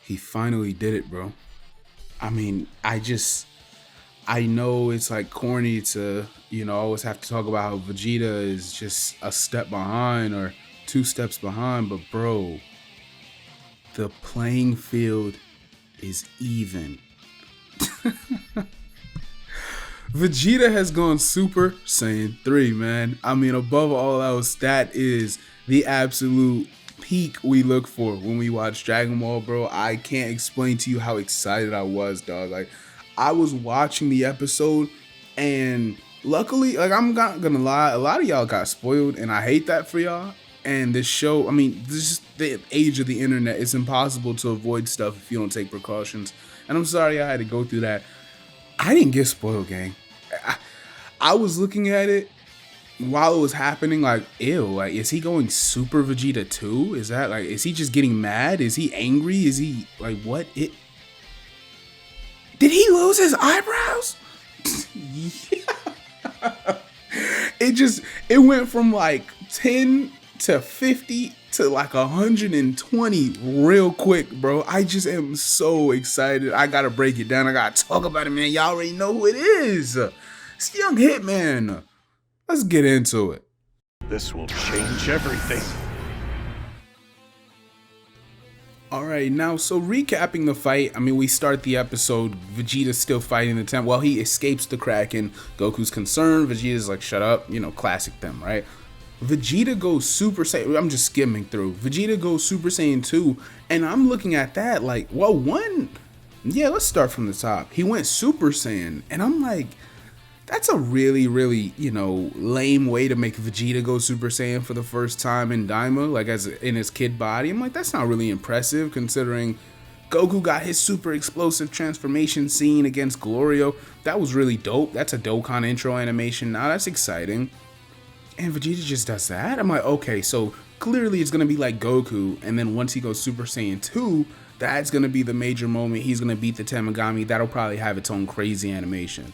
He finally did it, bro. I mean, I know it's like corny to, always have to talk about how Vegeta is just a step behind or two steps behind, but bro, the playing field is even. Vegeta has gone Super Saiyan 3, man. I mean, above all else, that is the absolute peak we look for when we watch Dragon Ball, bro. I can't explain to you how excited I was, dog. Like, I was watching the episode, and luckily, like, I'm not gonna lie, a lot of y'all got spoiled, and I hate that for y'all. And this show, I mean, this is the age of the internet. It's impossible to avoid stuff if you don't take precautions. And I'm sorry I had to go through that. I didn't get spoiled, gang. I was looking at it while it was happening, like, ew, like, is he going Super Vegeta 2? Is that, like, is he just getting mad? Is he angry? Is he, like, what? Did he lose his eyebrows? Yeah. It went from, like, 10 to 50 to, like, 120 real quick, bro. I just am so excited. I gotta break it down. I gotta talk about it, man. Y'all already know who it is. It's Young Hitman. Let's get into it. This will change everything. Alright, now, so recapping the fight, I mean, we start the episode, Vegeta's still fighting the temple. Well, he escapes the Kraken. Goku's concerned. Vegeta's like, shut up. Classic them, right? Vegeta goes Super Saiyan. I'm just skimming through. Vegeta goes Super Saiyan 2, and I'm looking at that like, well, let's start from the top. He went Super Saiyan, and I'm like, that's a really, really, lame way to make Vegeta go Super Saiyan for the first time in Daima, like in his kid body. I'm like, that's not really impressive considering Goku got his super explosive transformation scene against Glorio. That was really dope. That's a Dokkan intro animation. Now that's exciting. And Vegeta just does that. I'm like, okay, so clearly it's going to be like Goku. And then once he goes Super Saiyan 2, that's going to be the major moment. He's going to beat the Tamagami. That'll probably have its own crazy animation.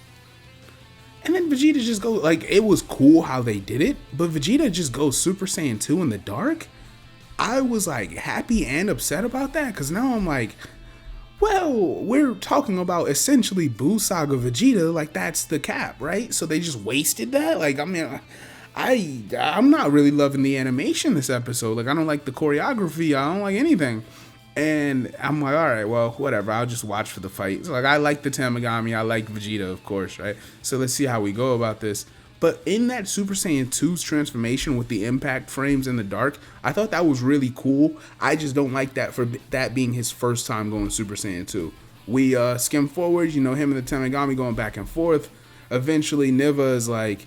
And then Vegeta just goes, like, it was cool how they did it, but Vegeta just goes Super Saiyan 2 in the dark. I was like happy and upset about that, because now I'm like, well, we're talking about essentially Buu Saga Vegeta, like that's the cap, right? So they just wasted that. Like, I mean, I'm not really loving the animation this episode. Like, I don't like the choreography. I don't like anything. And I'm like, all right, well, whatever. I'll just watch for the fight. So, like, I like the Tamagami. I like Vegeta, of course, right? So let's see how we go about this. But in that Super Saiyan 2's transformation with the impact frames in the dark, I thought that was really cool. I just don't like that for that being his first time going Super Saiyan 2. We skim forward, him and the Tamagami going back and forth. Eventually, Niva is like,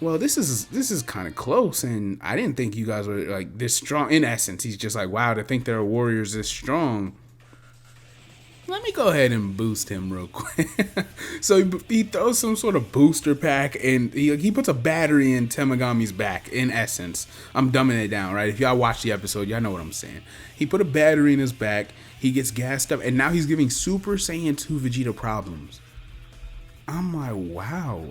well, this is kind of close, and I didn't think you guys were like this strong. In essence, he's just like, wow, to think there are warriors this strong. Let me go ahead and boost him real quick. So he throws some sort of booster pack, and he puts a battery in Tamagami's back. In essence, I'm dumbing it down, right? If y'all watch the episode, y'all know what I'm saying. He put a battery in his back. He gets gassed up, and now he's giving Super Saiyan 2 Vegeta problems. I'm like, wow.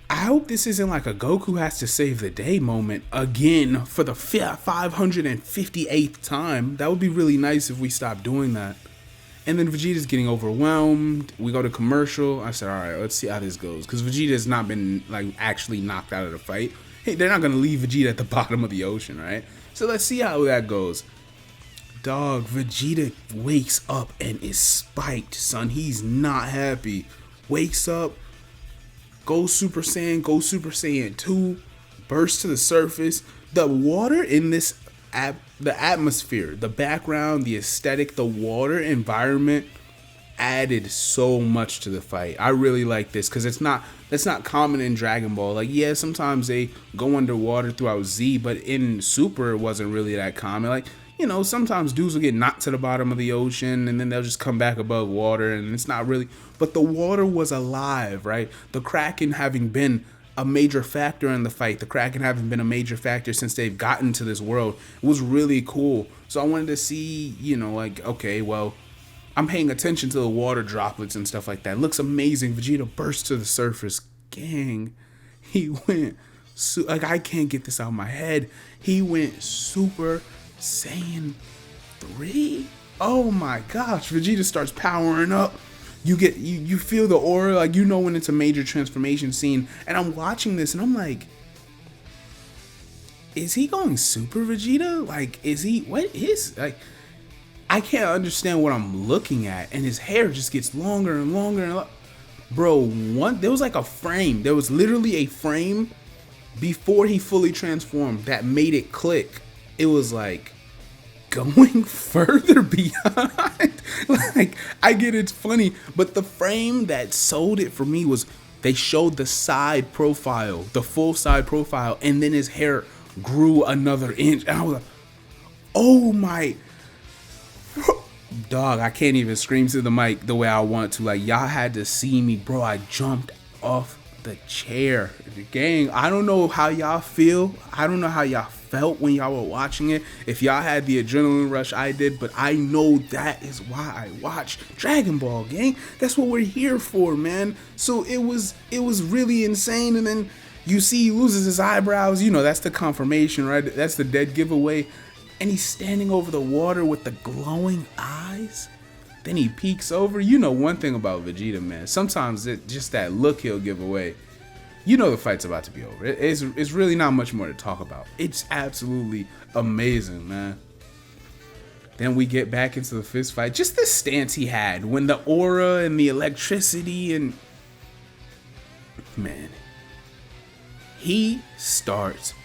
I hope this isn't like a Goku has to save the day moment again for the 558th time. That would be really nice if we stopped doing that. And then Vegeta's getting overwhelmed. We go to commercial. I said, all right, let's see how this goes. Because Vegeta's not been like actually knocked out of the fight. Hey, they're not going to leave Vegeta at the bottom of the ocean, right? So let's see how that goes. Dog, Vegeta wakes up and is spiked, son. He's not happy. Wakes up. Go Super Saiyan 2, burst to the surface. The water in this, the atmosphere, the background, the aesthetic, the water environment added so much to the fight. I really like this because that's not common in Dragon Ball. Like, yeah, sometimes they go underwater throughout Z, but in Super it wasn't really that common. Like, sometimes dudes will get knocked to the bottom of the ocean and then they'll just come back above water, and it's not really, but the water was alive, right? The Kraken having been a major factor in the fight, the Kraken having been a major factor since they've gotten to this world, it was really cool. So I wanted to see, like, okay, well, I'm paying attention to the water droplets and stuff like that. It looks amazing. Vegeta bursts to the surface. Gang, he went, like, I can't get this out of my head. He went Super Saiyan 3? Oh my gosh, Vegeta starts powering up. You feel the aura, like, you know when it's a major transformation scene. And I'm watching this and I'm like, is he going Super Vegeta? Like, what is, like, I can't understand what I'm looking at. And his hair just gets longer and longer and longer. Bro, there was like a frame. There was literally a frame before he fully transformed that made it click. It was like going further beyond. Like, I get it's funny, but the frame that sold it for me was they showed the side profile, the full side profile, and then his hair grew another inch. And I was like, oh my dog, I can't even scream to the mic the way I want to. Like, y'all had to see me, bro. I jumped off the chair. The gang, I don't know how y'all feel. I don't know how y'all felt when y'all were watching it. If y'all had the adrenaline rush I did, but I know that is why I watch Dragon Ball, gang. That's what we're here for, man. So it was really insane. And then you see he loses his eyebrows. You know, that's the confirmation, right? That's the dead giveaway. And he's standing over the water with the glowing eyes. Then he peeks over. You know one thing about Vegeta, man. Sometimes just that look he'll give away. You know the fight's about to be over. It's really not much more to talk about. It's absolutely amazing, man. Then we get back into the fist fight. Just the stance he had when the aura and the electricity and... Man. He starts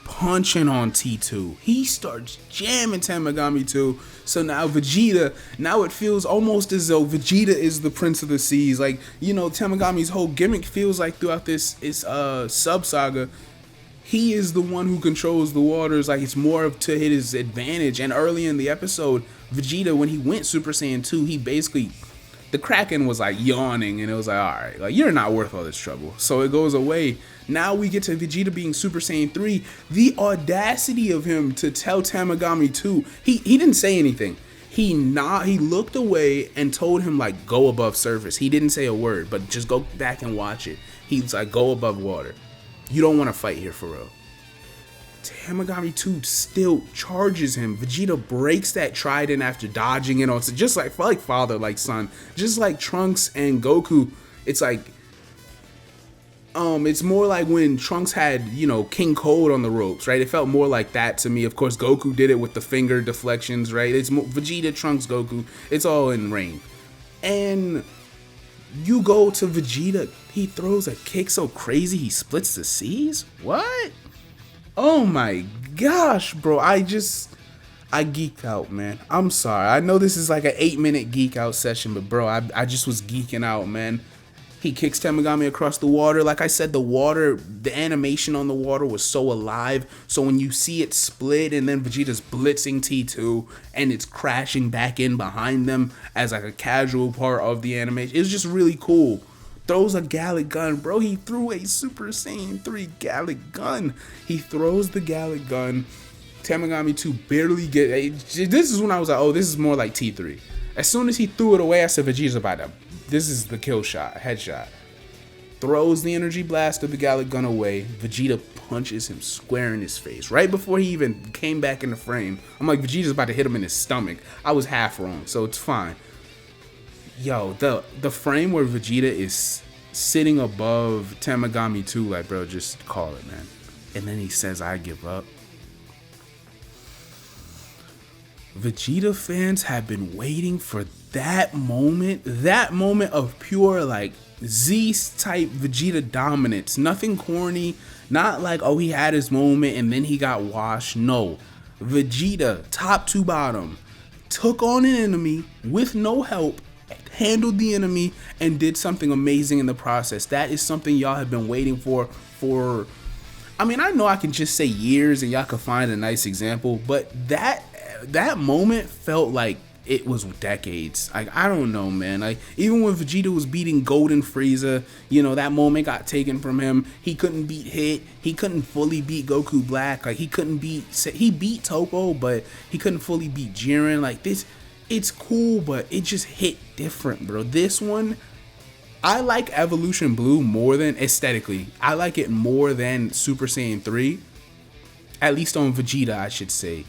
punching on T2. He starts jamming Tamagami 2. So now Vegeta, now it feels almost as though Vegeta is the Prince of the Seas. Like, you know, Tamagami's whole gimmick feels like throughout this sub-saga, he is the one who controls the waters. Like, it's more of to his advantage. And early in the episode, Vegeta, when he went Super Saiyan 2, he basically... The Kraken was like yawning and it was like, alright, like, you're not worth all this trouble. So it goes away. Now we get to Vegeta being Super Saiyan 3. The audacity of him to tell Tamagami 2, he didn't say anything. He looked away and told him, like, go above surface. He didn't say a word, but just go back and watch it. He was like, go above water. You don't want to fight here for real. Tamagami 2 still charges him. Vegeta breaks that trident after dodging it on, just like father, like son. Just like Trunks and Goku. It's like, it's more like when Trunks had, you know, King Cold on the ropes, right? It felt more like that to me. Of course, Goku did it with the finger deflections, right? It's more, Vegeta, Trunks, Goku. It's all in rain. And you go to Vegeta, he throws a kick so crazy he splits the seas? What? Oh my gosh, bro. I geeked out, man. I'm sorry. I know this is like an 8-minute geek out session, but bro, I just was geeking out, man. He kicks Tamagami across the water. Like I said, the animation on the water was so alive. So when you see it split and then Vegeta's blitzing T2 and it's crashing back in behind them as like a casual part of the animation, it was just really cool. Throws a Gallic gun, bro. He threw a Super Saiyan 3 Gallic gun. He throws the Gallic gun. Tamagami 2 barely this is when I was like, oh, this is more like T3. As soon as he threw it away, I said, Vegeta's about to, this is the kill shot, headshot. Throws the energy blast of the Gallic gun away. Vegeta punches him square in his face. Right before he even came back in the frame, I'm like, Vegeta's about to hit him in his stomach. I was half wrong, so it's fine. Yo, the frame where Vegeta is sitting above Tamagami 2, like, bro, just call it, man. And then he says, I give up. Vegeta fans have been waiting for that moment of pure, like, Z-type Vegeta dominance. Nothing corny, not like, oh, he had his moment and then he got washed. No, Vegeta, top to bottom, took on an enemy with no help, handled the enemy, and did something amazing in the process. That is something y'all have been waiting for, I mean, I know I can just say years and y'all can find a nice example, but that moment felt like it was decades. Like, I don't know, man. Like, even when Vegeta was beating Golden Frieza, you know, that moment got taken from him. He couldn't beat Hit. He couldn't fully beat Goku Black. Like, he beat Topo, but he couldn't fully beat Jiren. Like, this, it's cool, but it just hit different, bro. This one, I like Evolution Blue more than, aesthetically, I like it more than Super Saiyan 3. At least on Vegeta, I should say.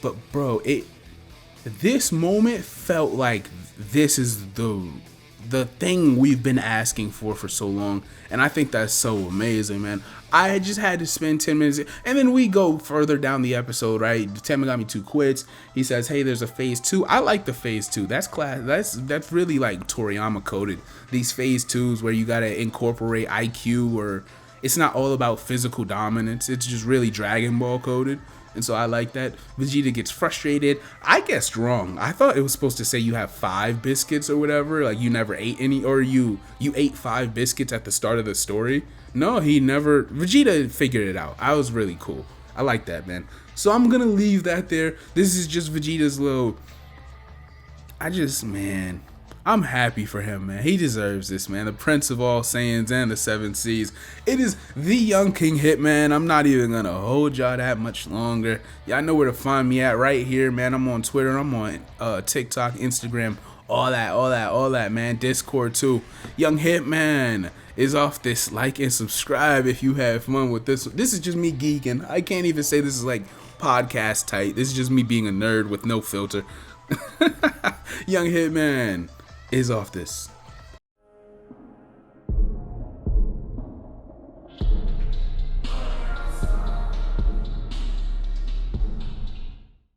But bro, this moment felt like this is the thing we've been asking for so long, and I think that's so amazing, man. I just had to spend 10 minutes, and then we go further down the episode, right? Tamagami 2 quits. He says, hey, there's a phase 2. I like the phase 2. That's class. That's really like Toriyama coded. These phase 2s where you gotta incorporate IQ, or it's not all about physical dominance. It's just really Dragon Ball coded. And so I like that. Vegeta gets frustrated. I guessed wrong. I thought it was supposed to say you have 5 biscuits or whatever. Like you never ate any, or you ate 5 biscuits at the start of the story. No, he never. Vegeta figured it out. I was really cool. I like that, man. So I'm gonna leave that there. This is just Vegeta's little. Man, I'm happy for him, man. He deserves this, man. The Prince of all Saiyans and the 7 Seas. It is the Young King Hitman. I'm not even gonna hold y'all that much longer. Y'all know where to find me at right here, man. I'm on Twitter. I'm on TikTok, Instagram, all that, man. Discord too. Young Hitman is off this. Like and subscribe if you have fun with this. This is just me geeking. I can't even say this is like podcast tight. This is just me being a nerd with no filter. Young Hitman is off this.